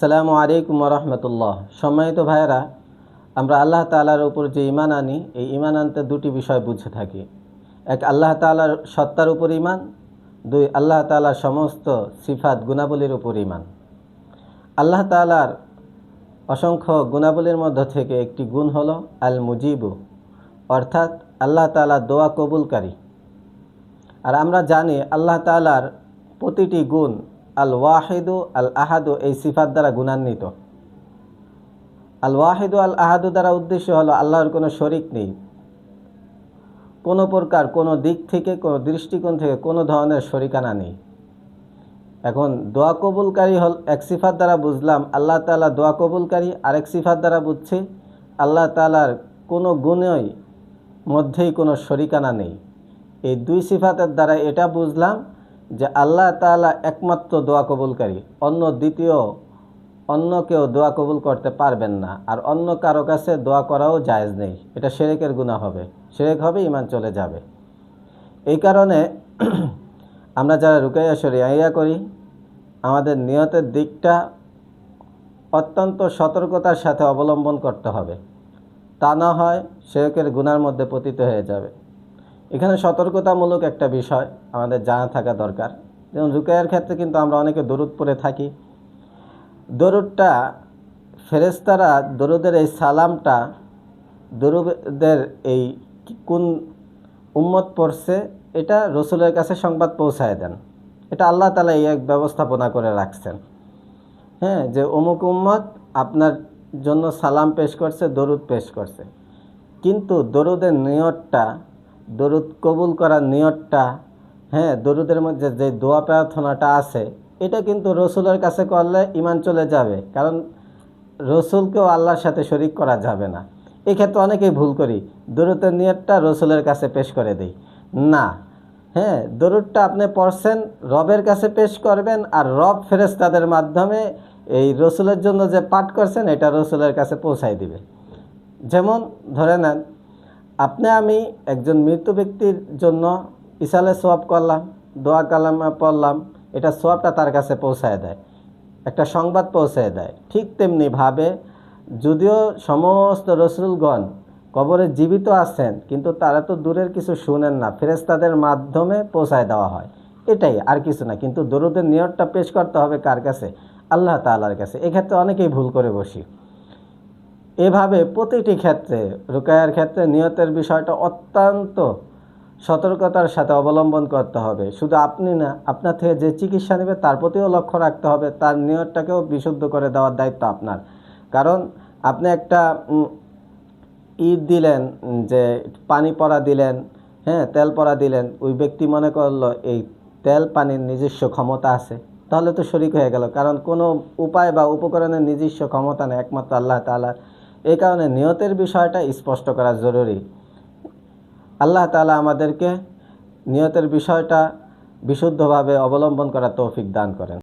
আসসালামু আলাইকুম রহমতুল্লাহ। সম্মানিত ভাইয়েরা, আমরা আল্লাহ তাআলার উপর যে ঈমান আনি, এই ঈমান আনতে দুটি বিষয় বুঝে থাকি। এক, আল্লাহ তাআলার সত্তার উপর ঈমান। দুই, আল্লাহ তাআলার সমস্ত সিফাত গুণাবলীর উপর ঈমান। আল্লাহ তাআলার অসংখ্য গুণাবলীর মধ্য থেকে একটি গুণ হলো আল মুজিবু, অর্থাৎ আল্লাহ তাআলা দোয়া কবুলকারী। আর আমরা জানি আল্লাহ তাআলার প্রতিটি গুণ আল ওয়াহিদু আল আহাদু এই সিফাত দ্বারা গুণান্বিত। আল ওয়াহিদু আল আহাদু দ্বারা উদ্দেশ্য হলো আল্লাহর কোনো শরিক নেই, কোনো প্রকার কোনো দিক থেকে কোনো দৃষ্টিকোণ থেকে কোনো ধরনের শরিকানা নেই। এখন দোয়া কবুলকারী হল এক সিফাত দ্বারা বুঝলাম আল্লাহ তাআলা দোয়া কবুলকারী, আরেক সিফাত দ্বারা বুঝছি আল্লাহ তাআলার কোনো গুণেই মধ্যেই কোনো শরিকানা নেই। এই দুই সিফাতের দ্বারা এটা বুঝলাম যে আল্লাহ তাআলা একমাত্র দোয়া কবুলকারী, অন্য কেউ দোয়া কবুল করতে পারবেন না, আর অন্য কারো কাছে দোয়া করাও জায়েজ নেই। এটা শিরকের গুনাহ হবে, শিরক হবে, ঈমান চলে যাবে। এই কারণে আমরা যারা রুকাইয়া শরিয়া করি, আমাদের নিয়তের দিকটা অত্যন্ত সতর্কতার সাথে অবলম্বন করতে হবে, তা না হয় শিরকের গুনার মধ্যে পতিত হয়ে যাবে। এখানে সতর্কতামূলক একটা বিষয় আমাদের জানা থাকা দরকার। যেমন রুকায়ার ক্ষেত্রে কিন্তু আমরা অনেকে দরুদ পড়ে থাকি। দরুদটা ফেরেশতারা দরুদের এই সালামটা দরুদের এই কোন উম্মত পড়ছে এটা রসুলের কাছে সংবাদ পৌঁছায় দেন। এটা আল্লাহ তাআলা এই এক ব্যবস্থাপনা করে রাখছেন, যে অমুক উম্মত আপনার জন্য সালাম পেশ করছে, দরুদ পেশ করছে। কিন্তু দরুদের নিয়তটা, দরুদ কবুল করার নিয়তটা, দরুদের মধ্যে যে দোয়া প্রার্থনাটা আছে, এটা কিন্তু রসুলের কাছে করলে ঈমান চলে যাবে, কারণ রসুলকেও আল্লাহর সাথে শরিক করা যাবে না। এক্ষেত্রে অনেকেই ভুল করি, দরুদের নিয়তটা রসুলের কাছে পেশ করে দেই না। দরুদটা আপনি পড়ছেন রবের কাছে পেশ করবেন, আর রব ফেরেশতাদের মাধ্যমে এই রসুলের জন্য যে পাঠ করছেন এটা রসুলের কাছে পৌঁছায় দিবে। যেমন ধরে নেন, আপনি আমি একজন মৃত ব্যক্তির জন্য ইসালে সোয়াব করলাম, দোয়া কালামা পড়লাম, এটা সোয়াবটা তার কাছে পৌঁছায় দেয়, একটা সংবাদ পৌঁছায় দেয়। ঠিক তেমনিভাবে যদিও সমস্ত রসুলগণ কবরে জীবিত আছেন, কিন্তু তারা তো দূরের কিছু শুনেন না, ফেরেশতাদের মাধ্যমে পৌঁছায় দেওয়া হয়, এটাই, আর কিছু না। কিন্তু দরুদের নিয়তটা পেশ করতে হবে কার কাছে? আল্লাহ তাআলার কাছে। এক্ষেত্রে অনেকেই ভুল করে বসি। এভাবে প্রতিটি ক্ষেত্রে, রুকায়ার ক্ষেত্রে নিয়তের বিষয়টা অত্যন্ত সতর্কতার সাথে অবলম্বন করতে হবে। শুধু আপনি না, আপনার থেকে যে চিকিৎসা নেবে তার প্রতিও লক্ষ্য রাখতে হবে, তার নিয়তটাকেও বিশুদ্ধ করে দেওয়ার দায়িত্ব আপনার। কারণ আপনি একটা দিলেন, যে পানি পড়া দিলেন, তেল পড়া দিলেন, ওই ব্যক্তি মনে করলো এই তেল পানির নিজস্ব ক্ষমতা আছে, তাহলে তো শরিক হয়ে গেল, কারণ কোনো উপায় বা উপকরণের নিজস্ব ক্ষমতা নেই, একমাত্র আল্লাহ তাআলার। এই কারণে নিয়তের বিষয়টা স্পষ্ট করা জরুরি। আল্লাহ তাআলা আমাদেরকে নিয়তের বিষয়টা বিশুদ্ধভাবে অবলম্বন করার তৌফিক দান করেন।